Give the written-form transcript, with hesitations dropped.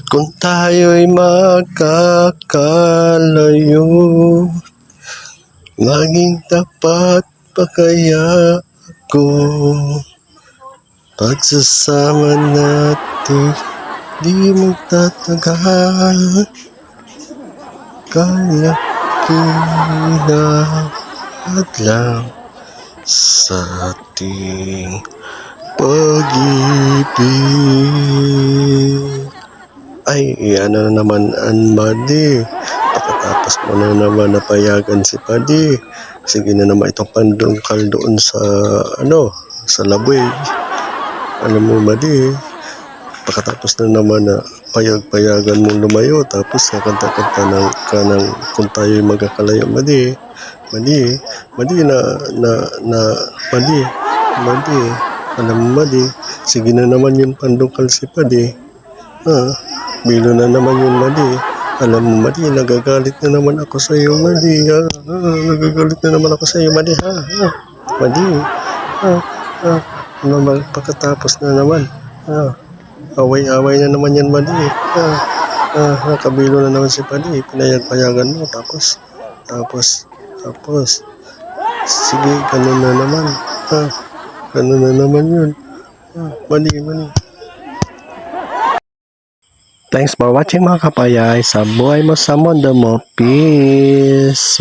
Kung tayo'y magkakalayo, maging tapat pa kaya ako? Pagsasama natin di magtatagal, kalakihan lang sa ating pag-ibig. Ay, ano na naman ang Buddy? Pagkatapos mo na naman napayagan si Buddy. Sige na naman itong pandungkal doon sa, sa laboy. Alam mo, Buddy, pagkatapos na naman na payag-payagan mong lumayo, tapos kakanta-kanta ng kung tayo'y magkakalayo, Buddy. Buddy, Buddy, Buddy, alam mo, Buddy, sige na naman yung pandungkal si Buddy. Bilo na naman yun, Buddy. Alam mo, Buddy, nagagalit na naman ako sa iyo, Buddy. Nagagalit na naman ako sa iyo, Buddy, Buddy, pagkatapos na naman, away-away na naman yan, Buddy. Nakabilo na naman si Buddy. Pinayag-payagan mo, tapos, sige, ganun na naman. Ganun na naman yun. Buddy. Thanks for watching mga kapayay. Sa buhay mo, sa mundo mo. Peace!